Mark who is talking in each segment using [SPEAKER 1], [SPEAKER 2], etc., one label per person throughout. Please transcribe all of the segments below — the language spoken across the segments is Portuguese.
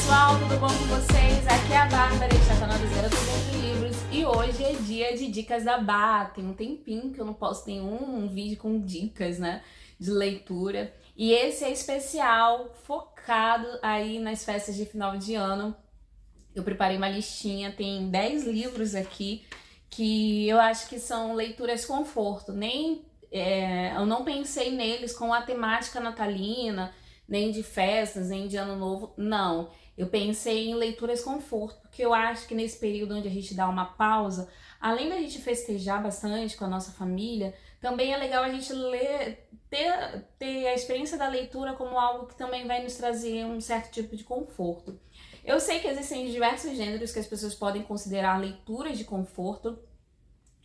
[SPEAKER 1] pessoal, tudo bom com vocês? Aqui é a Bárbara, este é o canal dos Garotas Entre Livros e hoje é dia de dicas da Bá. Tem um tempinho que eu não posto nenhum vídeo com dicas, né, de leitura. E esse é especial, focado aí nas festas de final de ano. Eu preparei uma listinha, tem 10 livros aqui que eu acho que são leituras conforto. Eu não pensei neles com a temática natalina, nem de festas, nem de ano novo, não. Eu pensei em leituras conforto, porque eu acho que nesse período onde a gente dá uma pausa, além da gente festejar bastante com a nossa família, também é legal a gente ler, ter a experiência da leitura como algo que também vai nos trazer um certo tipo de conforto. Eu sei que existem diversos gêneros que as pessoas podem considerar leituras de conforto,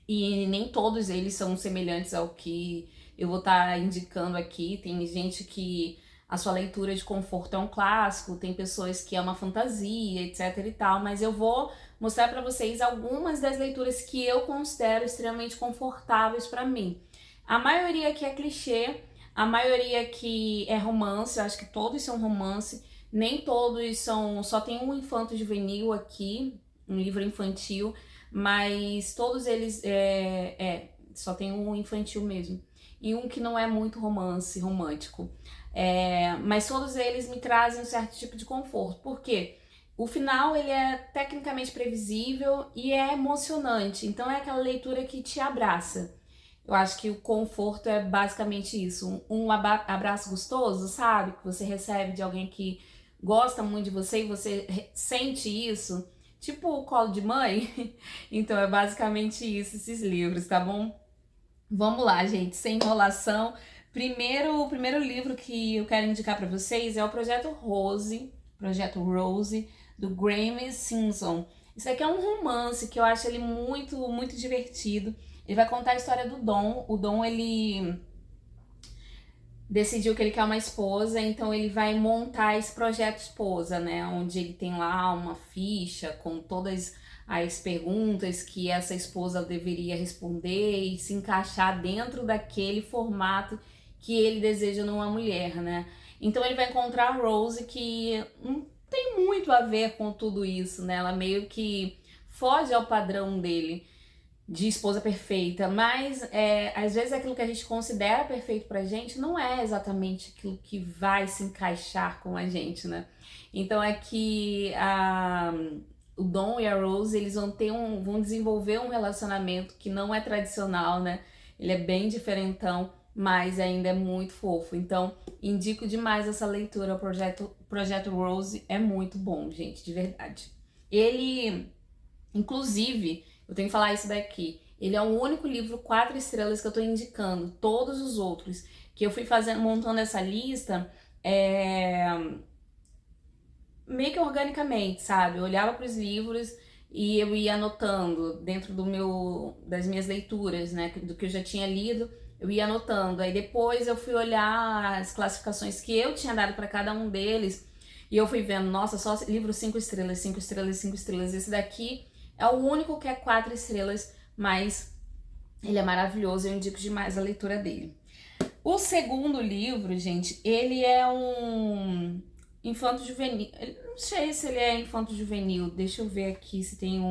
[SPEAKER 1] e nem todos eles são semelhantes ao que eu vou estar indicando aqui. Tem gente que a sua leitura de conforto é um clássico, tem pessoas que é uma fantasia, etc e tal, mas eu vou mostrar para vocês algumas das leituras que eu considero extremamente confortáveis para mim. A maioria aqui é clichê, a maioria aqui é romance, eu acho que todos são romance, nem todos são, só tem um infanto juvenil aqui, um livro infantil, mas todos eles só tem um infantil mesmo, e um que não é muito romance, romântico. Mas todos eles me trazem um certo tipo de conforto, porque o final ele é tecnicamente previsível e é emocionante, então é aquela leitura que te abraça. Eu acho que o conforto é basicamente isso, um abraço gostoso, sabe? Que você recebe de alguém que gosta muito de você e você sente isso, tipo o colo de mãe. Então é basicamente isso, esses livros, tá bom? Vamos lá, gente, sem enrolação. O primeiro livro que eu quero indicar para vocês é o Projeto Rose, do Graeme Simson. Isso aqui é um romance que eu acho ele muito, muito divertido. Ele vai contar a história do Dom. O Dom, ele decidiu que ele quer uma esposa, então ele vai montar esse projeto esposa, né? Onde ele tem lá uma ficha com todas as perguntas que essa esposa deveria responder e se encaixar dentro daquele formato que ele deseja numa mulher, né? Então ele vai encontrar a Rose, que não tem muito a ver com tudo isso, né? Ela meio que foge ao padrão dele de esposa perfeita, mas às vezes aquilo que a gente considera perfeito pra gente não é exatamente aquilo que vai se encaixar com a gente, né? Então é que o Dom e a Rose, eles vão desenvolver um relacionamento que não é tradicional, né? Ele é bem diferentão, mas ainda é muito fofo. Então, indico demais essa leitura. O Projeto Rose é muito bom, gente, de verdade. Ele, inclusive, eu tenho que falar isso daqui, ele é o único livro 4 estrelas que eu tô indicando. Todos os outros que eu fui montando essa lista, meio que organicamente, sabe? Eu olhava para os livros e eu ia anotando dentro das minhas leituras, né? Do que eu já tinha lido, eu ia anotando. Aí depois eu fui olhar as classificações que eu tinha dado para cada um deles e eu fui vendo, nossa, só livro 5 estrelas, 5 estrelas, 5 estrelas. Esse daqui é o único que é 4 estrelas, mas ele é maravilhoso, eu indico demais a leitura dele. O segundo livro, gente, ele é um infanto juvenil. Não sei se ele é infanto juvenil. Deixa eu ver aqui se tem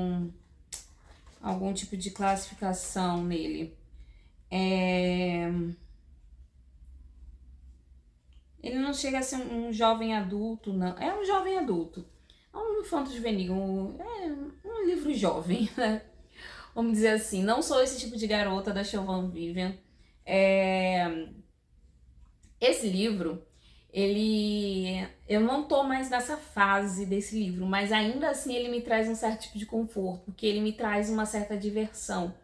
[SPEAKER 1] algum tipo de classificação nele. Ele não chega a ser um jovem adulto, não. É um jovem adulto. É um infanto juvenil. Um livro jovem, né? Vamos dizer assim. Não sou esse tipo de garota da Chauvin Vivian. Esse livro, eu não tô mais nessa fase desse livro, mas ainda assim ele me traz um certo tipo de conforto, porque ele me traz uma certa diversão.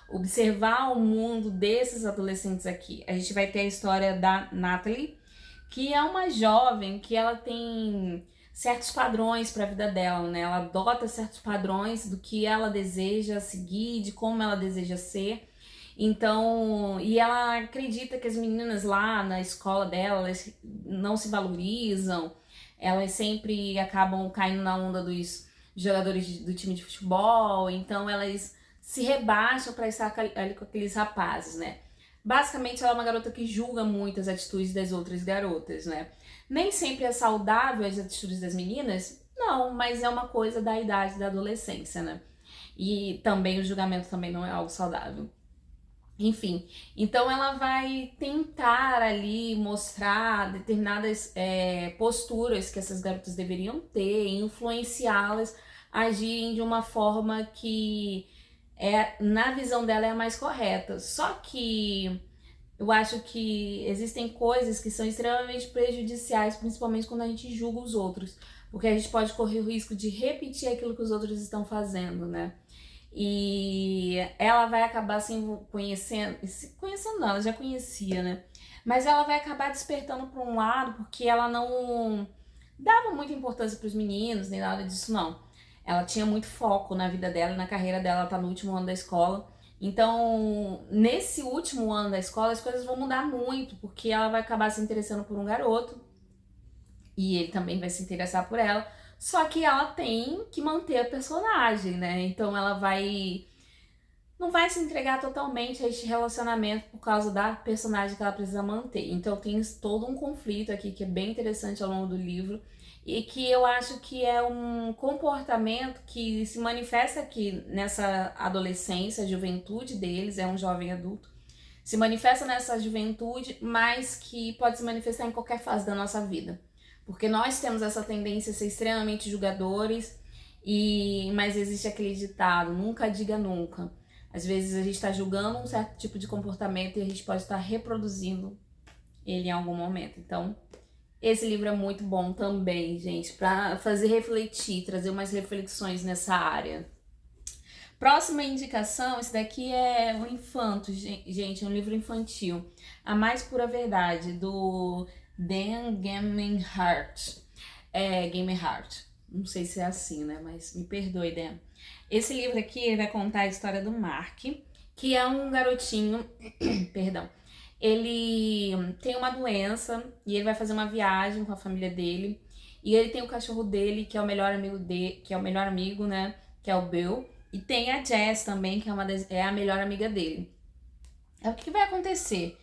[SPEAKER 1] Observar o mundo desses adolescentes aqui. A gente vai ter a história da Natalie, que é uma jovem que ela tem certos padrões para a vida dela, né? Ela adota certos padrões do que ela deseja seguir, de como ela deseja ser. Então, e ela acredita que as meninas lá na escola dela, elas não se valorizam, elas sempre acabam caindo na onda dos jogadores do time de futebol, então elas se rebaixam para estar ali com aqueles rapazes, né? Basicamente, ela é uma garota que julga muito as atitudes das outras garotas, né? Nem sempre é saudável as atitudes das meninas, Não, mas é uma coisa da idade da adolescência, né? E também o julgamento também não é algo saudável. Enfim, então ela vai tentar ali mostrar determinadas posturas que essas garotas deveriam ter, influenciá-las a agirem de uma forma que na visão dela é a mais correta. Só que eu acho que existem coisas que são extremamente prejudiciais, principalmente quando a gente julga os outros, porque a gente pode correr o risco de repetir aquilo que os outros estão fazendo, né? E ela vai acabar se conhecendo não, ela já conhecia, né? Mas ela vai acabar despertando por um lado porque ela não dava muita importância para os meninos, nem nada disso não. Ela tinha muito foco na vida dela, na carreira dela, ela tá no último ano da escola. Então, nesse último ano da escola, as coisas vão mudar muito, porque ela vai acabar se interessando por um garoto e ele também vai se interessar por ela. Só que ela tem que manter a personagem, né? Então ela não vai se entregar totalmente a este relacionamento por causa da personagem que ela precisa manter. Então tem todo um conflito aqui que é bem interessante ao longo do livro e que eu acho que é um comportamento que se manifesta aqui nessa adolescência, juventude deles, é um jovem adulto, se manifesta nessa juventude, mas que pode se manifestar em qualquer fase da nossa vida. Porque nós temos essa tendência a ser extremamente julgadores, mas existe aquele ditado, nunca diga nunca. Às vezes a gente está julgando um certo tipo de comportamento e a gente pode estar reproduzindo ele em algum momento. Então, esse livro é muito bom também, gente, para fazer refletir, trazer umas reflexões nessa área. Próxima indicação, esse daqui é o Infanto, gente, é um livro infantil. A Mais Pura Verdade, do Dan Gemeinhart. Gemeinhart. Não sei se é assim, né? Mas me perdoe, Dan. Esse livro aqui vai contar a história do Mark, que é um garotinho, perdão, ele tem uma doença e ele vai fazer uma viagem com a família dele. E ele tem o cachorro dele, que é o melhor amigo dele, que é o melhor amigo, né? Que é o Bill. E tem a Jess também, que é a melhor amiga dele. O que vai acontecer?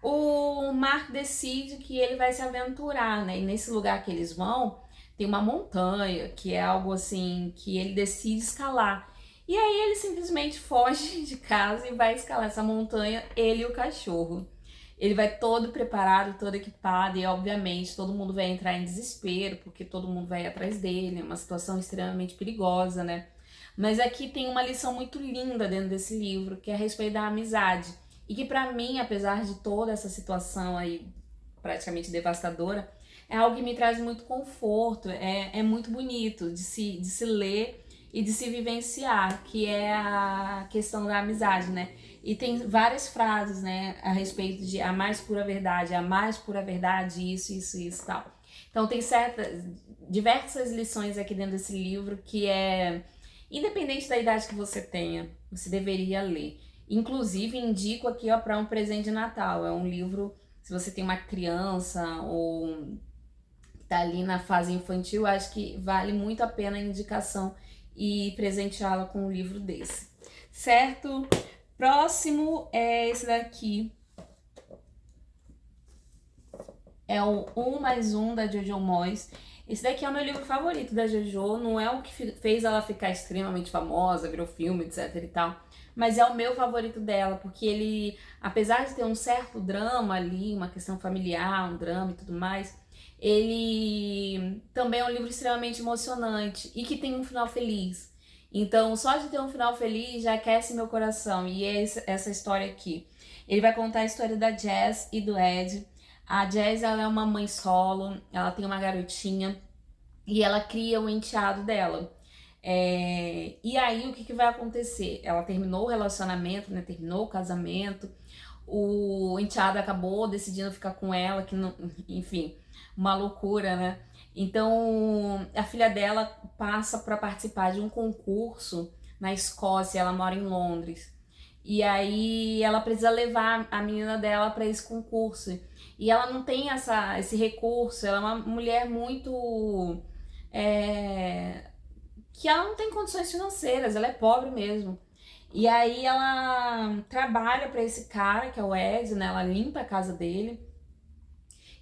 [SPEAKER 1] O Mark decide que ele vai se aventurar, né? E nesse lugar que eles vão, tem uma montanha, que é algo assim, que ele decide escalar. E aí ele simplesmente foge de casa e vai escalar essa montanha, ele e o cachorro. Ele vai todo preparado, todo equipado, e obviamente todo mundo vai entrar em desespero, porque todo mundo vai atrás dele, é uma situação extremamente perigosa, né? Mas aqui tem uma lição muito linda dentro desse livro, que é a respeito da amizade. E que pra mim, apesar de toda essa situação aí praticamente devastadora, é algo que me traz muito conforto, é muito bonito de se ler e de se vivenciar, que é a questão da amizade, né? E tem várias frases, né, a respeito de a mais pura verdade, isso e tal. Então tem diversas lições aqui dentro desse livro que independente da idade que você tenha, você deveria ler. Inclusive, indico aqui, ó, para um presente de Natal. É um livro, se você tem uma criança ou tá ali na fase infantil, acho que vale muito a pena a indicação e presenteá-la com um livro desse. Certo? Próximo é esse daqui. É o 1 mais 1 da Jojo Moyes. Esse daqui é o meu livro favorito da Jojo. Não é o que fez ela ficar extremamente famosa, virou filme, etc e tal. Mas é o meu favorito dela, porque ele, apesar de ter um certo drama ali, uma questão familiar, um drama e tudo mais, ele também é um livro extremamente emocionante e que tem um final feliz. Então, só de ter um final feliz já aquece meu coração. E é essa história aqui. Ele vai contar a história da Jess e do Ed. A Jess, ela é uma mãe solo, ela tem uma garotinha e ela cria o enteado dela. E aí, o que vai acontecer? Ela terminou o relacionamento, né? Terminou o casamento. O enteado acabou decidindo ficar com ela, que não, enfim, uma loucura, né? Então, a filha dela passa para participar de um concurso na Escócia, ela mora em Londres. E aí ela precisa levar a menina dela para esse concurso. E ela não tem esse recurso, ela é uma mulher muito que ela não tem condições financeiras, ela é pobre mesmo. E aí ela trabalha para esse cara, que é o Ed, né? Ela limpa a casa dele.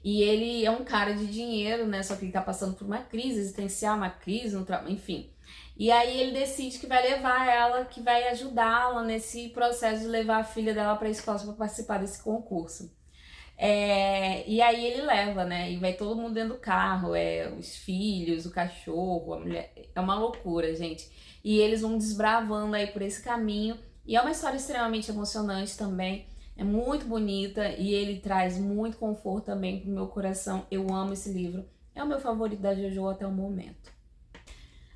[SPEAKER 1] E ele é um cara de dinheiro, né? Só que ele tá passando por uma crise existencial, uma crise, enfim. E aí ele decide que vai levar ela, que vai ajudá-la nesse processo de levar a filha dela para a escola para participar desse concurso. E aí ele leva, né? E vai todo mundo dentro do carro, os filhos, o cachorro, a mulher. É uma loucura, gente. E eles vão desbravando aí por esse caminho. E é uma história extremamente emocionante também. É muito bonita e ele traz muito conforto também pro meu coração. Eu amo esse livro. É o meu favorito da JoJo até o momento.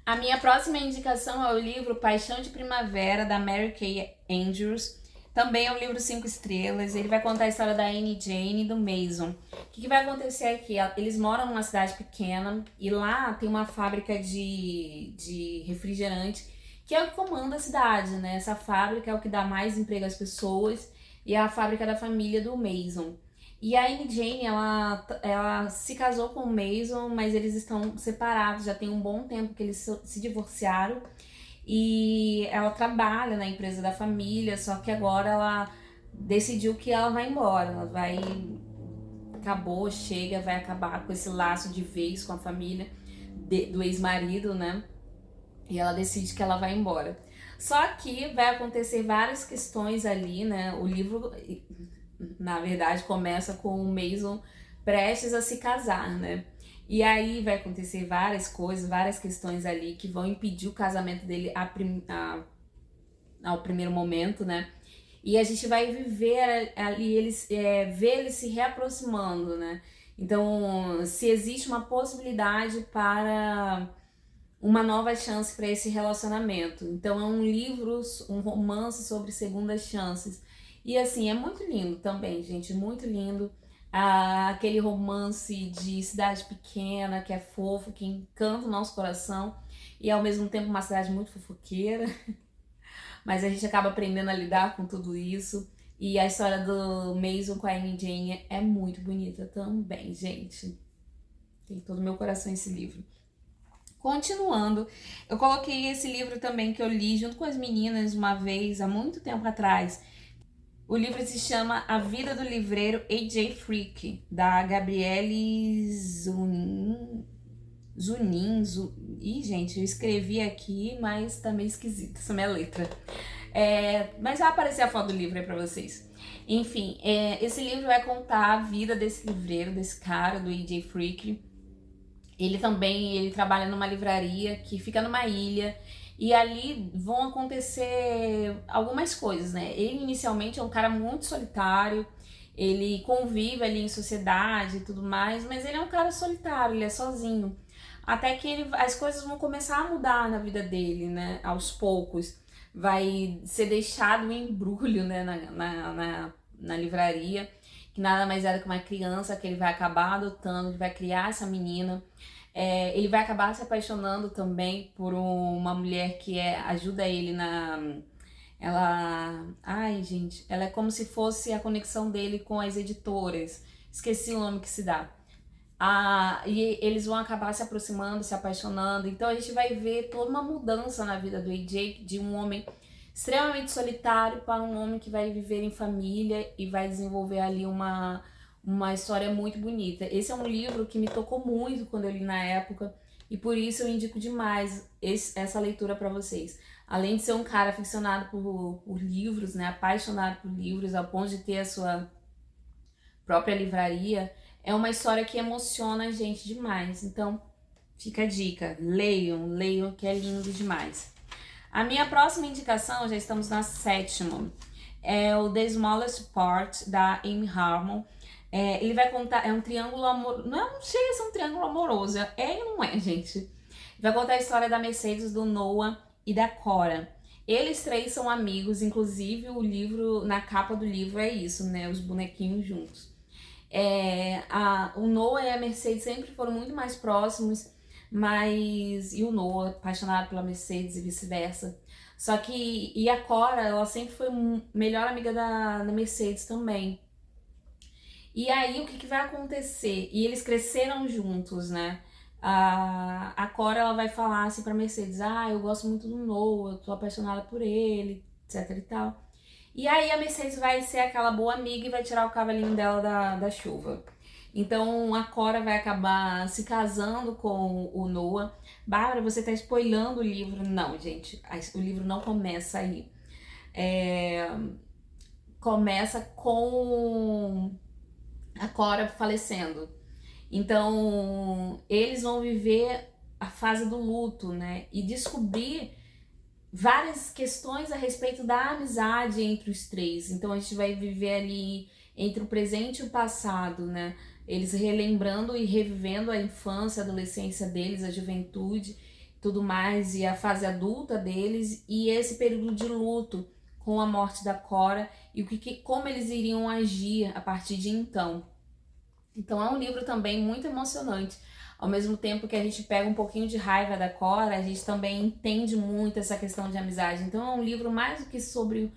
[SPEAKER 1] A minha próxima indicação é o livro Paixão de Primavera, da Mary Kay Andrews. Também é um livro 5 estrelas. Ele vai contar a história da Annie Jane e do Mason. O que vai acontecer aqui? Eles moram numa cidade pequena e lá tem uma fábrica de refrigerante que é o que comanda a cidade, né? Essa fábrica é o que dá mais emprego às pessoas e é a fábrica da família do Mason. E a Annie Jane, ela se casou com o Mason, mas eles estão separados, já tem um bom tempo que eles se divorciaram. E ela trabalha na empresa da família, só que agora ela decidiu que ela vai embora. Ela vai... Acabou, chega, vai acabar com esse laço de vez com a família do ex-marido, né? E ela decide que ela vai embora. Só que vai acontecer várias questões ali, né? O livro, na verdade, começa com o Mason prestes a se casar, né? E aí vai acontecer várias coisas, várias questões ali que vão impedir o casamento dele ao primeiro momento, né? E a gente vai viver ali, ver eles se reaproximando, né? Então, se existe uma possibilidade para uma nova chance para esse relacionamento. Então é um livro, um romance sobre segundas chances. E assim, é muito lindo também, gente, muito lindo. Aquele romance de cidade pequena, que é fofo, que encanta o nosso coração. E ao mesmo tempo uma cidade muito fofoqueira. Mas a gente acaba aprendendo a lidar com tudo isso. E a história do Mason com a Annie Jane é muito bonita também, gente. Tem todo o meu coração esse livro. Continuando, eu coloquei esse livro também que eu li junto com as meninas uma vez, há muito tempo atrás. O livro se chama A Vida do Livreiro A.J. Freak, da Gabriele Zunin. Ih, gente, eu escrevi aqui, mas tá meio esquisita essa minha letra. Mas vai aparecer a foto do livro aí pra vocês. Enfim, esse livro vai contar a vida desse livreiro, desse cara, do A.J. Freak. Ele trabalha numa livraria que fica numa ilha e ali vão acontecer algumas coisas, né? Ele inicialmente é um cara muito solitário, ele convive ali em sociedade e tudo mais, mas ele é um cara solitário, ele é sozinho. Até que as coisas vão começar a mudar na vida dele, né? Aos poucos. Vai ser deixado um embrulho, né? Na livraria, que nada mais era que uma criança que ele vai acabar adotando, ele vai criar essa menina. Ele vai acabar se apaixonando também por uma mulher que ajuda ele Ai, gente, ela é como se fosse a conexão dele com as editoras. Esqueci o nome que se dá. E eles vão acabar se aproximando, se apaixonando. Então a gente vai ver toda uma mudança na vida do AJ, de um homem extremamente solitário para um homem que vai viver em família e vai desenvolver ali uma história muito bonita. Esse é um livro que me tocou muito quando eu li na época e por isso eu indico demais essa leitura para vocês. Além de ser um cara aficionado por livros, né, apaixonado por livros, ao ponto de ter a sua própria livraria, é uma história que emociona a gente demais. Então, fica a dica, leiam, que é lindo demais. A minha próxima indicação, já estamos na 7ª, é o The Smallest Part, da Amy Harmon. Ele vai contar, é um triângulo amoroso, não chega a ser um triângulo amoroso, e não é, gente. Vai contar a história da Mercedes, do Noah e da Cora. Eles três são amigos, inclusive o livro, na capa do livro é isso, né, os bonequinhos juntos. O Noah e a Mercedes sempre foram muito mais próximos, e o Noah apaixonado pela Mercedes e vice-versa. Só que, e a Cora, ela sempre foi melhor amiga da Mercedes também. E aí, o que vai acontecer? E eles cresceram juntos, né? A Cora, ela vai falar assim pra Mercedes, eu gosto muito do Noah, eu tô apaixonada por ele, etc e tal. E aí a Mercedes vai ser aquela boa amiga e vai tirar o cavalinho dela da chuva. Então a Cora vai acabar se casando com o Noah. Bárbara, você tá spoilando o livro. Não, gente, o livro não começa aí. Começa com a Cora falecendo. Então eles vão viver a fase do luto, né? E descobrir várias questões a respeito da amizade entre os três. Então a gente vai viver ali entre o presente e o passado, né? Eles relembrando e revivendo a infância, a adolescência deles, a juventude, tudo mais, e a fase adulta deles, e esse período de luto com a morte da Cora e como eles iriam agir a partir de então. Então é um livro também muito emocionante. Ao mesmo tempo que a gente pega um pouquinho de raiva da Cora, a gente também entende muito essa questão de amizade. Então é um livro mais do que sobre...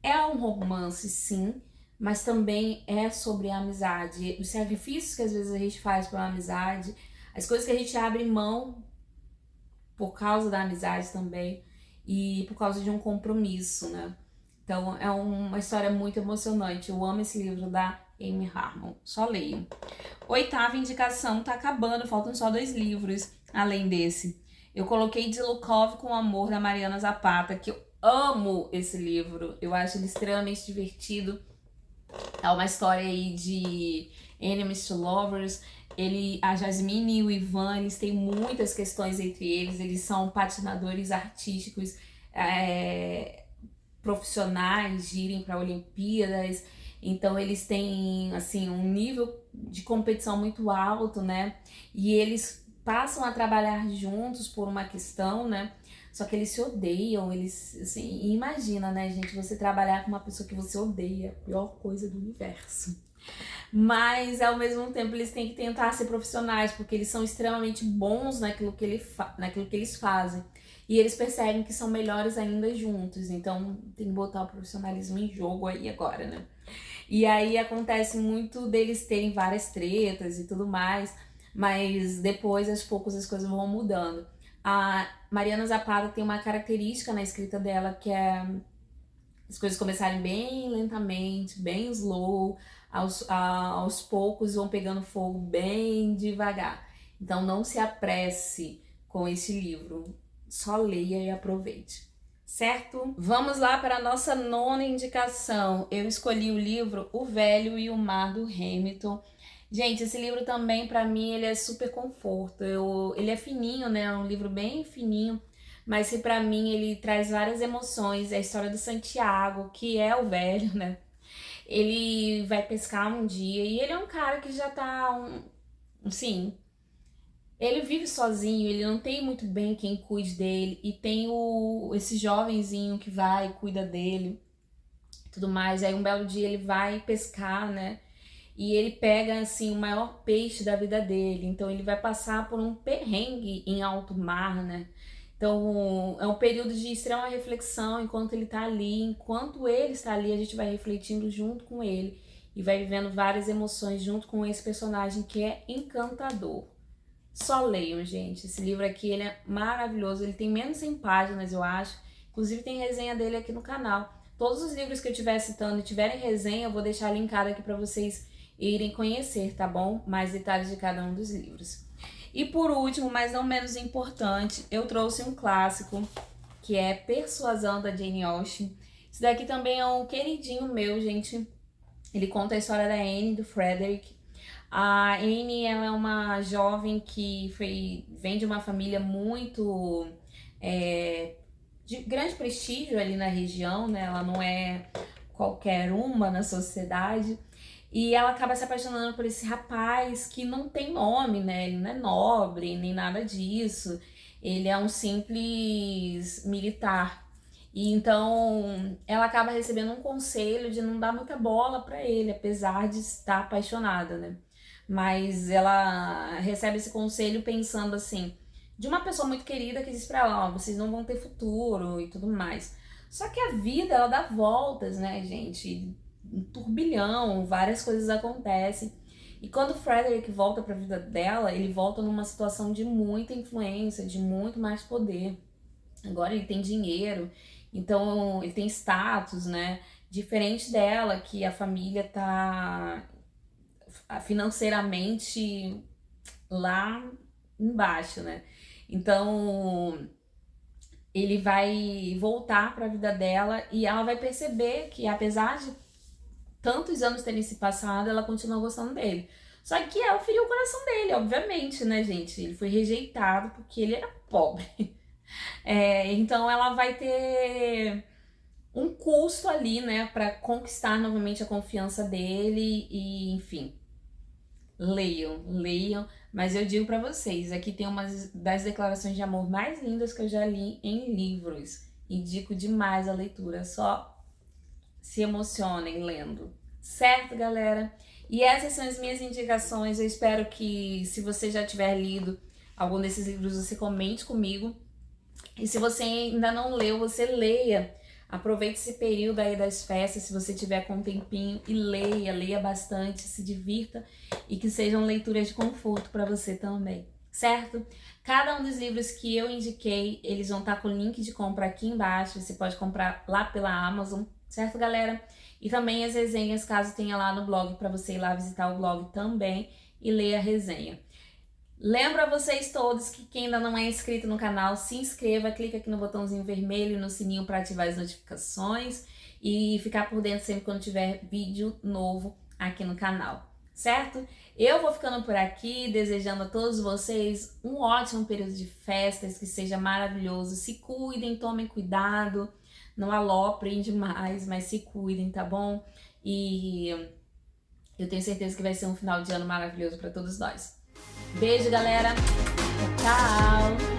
[SPEAKER 1] É um romance, sim, mas também é sobre a amizade. Os sacrifícios que às vezes a gente faz pela amizade, as coisas que a gente abre mão por causa da amizade também e por causa de um compromisso, né? Então é uma história muito emocionante. Eu amo esse livro da Amy Harmon. Só leio. 8ª indicação, tá acabando, faltam só 2 livros além desse. Eu coloquei Dilukov com o Amor, da Mariana Zapata, que eu amo esse livro. Eu acho ele extremamente divertido. É uma história aí de enemies to lovers. A Jasmine e o Ivan, eles têm muitas questões entre eles. Eles são patinadores artísticos profissionais, de irem para Olimpíadas. Então eles têm assim um nível de competição muito alto, né? E eles passam a trabalhar juntos por uma questão, né? Só que eles se odeiam, eles, assim, imagina, né, gente, você trabalhar com uma pessoa que você odeia, a pior coisa do universo. Mas, ao mesmo tempo, eles têm que tentar ser profissionais, porque eles são extremamente bons naquilo que eles fazem. E eles percebem que são melhores ainda juntos, então tem que botar o profissionalismo em jogo aí agora, né? E aí acontece muito deles terem várias tretas e tudo mais, mas depois, aos poucos, as coisas vão mudando. A Mariana Zapata tem uma característica na escrita dela que é as coisas começarem bem lentamente, bem slow, aos poucos vão pegando fogo bem devagar. Então não se apresse com esse livro, só leia e aproveite. Certo? Vamos lá para a nossa 9ª indicação. Eu escolhi o livro O Velho e o Mar, do Hamilton. Gente, esse livro também, pra mim, ele é super conforto. Ele é fininho, né? É um livro bem fininho, mas que pra mim ele traz várias emoções. É a história do Santiago, que é o velho, né? Ele vai pescar um dia e ele é um cara que já tá, assim, ele vive sozinho, ele não tem muito bem quem cuide dele, e tem esse jovenzinho que vai e cuida dele, tudo mais. Aí um belo dia ele vai pescar, né? E ele pega, assim, o maior peixe da vida dele. Então ele vai passar por um perrengue em alto mar, né? Então é um período de extrema reflexão enquanto ele tá ali. Enquanto ele está ali, a gente vai refletindo junto com ele e vai vivendo várias emoções junto com esse personagem que é encantador. Só leiam, gente. Esse livro aqui, ele é maravilhoso. Ele tem menos de 100 páginas, eu acho. Inclusive tem resenha dele aqui no canal. Todos os livros que eu estiver citando e tiverem resenha, eu vou deixar linkado aqui para vocês irem conhecer, tá bom? Mais detalhes de cada um dos livros. E por último, mas não menos importante, eu trouxe um clássico, que é Persuasão, da Jane Austen. Esse daqui também é um queridinho meu, gente. Ele conta a história da Anne e do Frederick. A Anne, ela é uma jovem que vem de uma família muito de grande prestígio ali na região, né? Ela não é qualquer uma na sociedade. E ela acaba se apaixonando por esse rapaz que não tem nome, né? Ele não é nobre, nem nada disso. Ele é um simples militar. E então ela acaba recebendo um conselho de não dar muita bola pra ele, apesar de estar apaixonada, né? Mas ela recebe esse conselho pensando assim, de uma pessoa muito querida que diz pra ela, ó, vocês não vão ter futuro e tudo mais. Só que a vida, ela dá voltas, né, gente? Um turbilhão, várias coisas acontecem. E quando o Frederick volta pra vida dela, ele volta numa situação de muita influência, de muito mais poder. Agora ele tem dinheiro, então ele tem status, né? Diferente dela, que a família financeiramente lá embaixo, né? Então ele vai voltar para a vida dela e ela vai perceber que, apesar de tantos anos terem se passado, ela continua gostando dele. Só que ela feriu o coração dele, obviamente, né, gente? Ele foi rejeitado porque ele era pobre. Então ela vai ter um custo ali, né, para conquistar novamente a confiança dele e, enfim. Leiam, mas eu digo pra vocês, aqui tem uma das declarações de amor mais lindas que eu já li em livros. Indico demais a leitura, só se emocionem lendo. Certo, galera? E essas são as minhas indicações. Eu espero que, se você já tiver lido algum desses livros, você comente comigo. E se você ainda não leu, você leia. Aproveite esse período aí das festas, se você tiver com um tempinho, e leia bastante, se divirta e que sejam leituras de conforto para você também, certo? Cada um dos livros que eu indiquei, eles vão estar com o link de compra aqui embaixo, você pode comprar lá pela Amazon, certo, galera? E também as resenhas, caso tenha lá no blog, para você ir lá visitar o blog também e ler a resenha. Lembro a vocês todos que quem ainda não é inscrito no canal, se inscreva, clica aqui no botãozinho vermelho e no sininho para ativar as notificações e ficar por dentro sempre quando tiver vídeo novo aqui no canal, certo? Eu vou ficando por aqui, desejando a todos vocês um ótimo período de festas, que seja maravilhoso. Se cuidem, tomem cuidado, não aloprem demais, mas se cuidem, tá bom? E eu tenho certeza que vai ser um final de ano maravilhoso para todos nós. Beijo, galera. Tchau.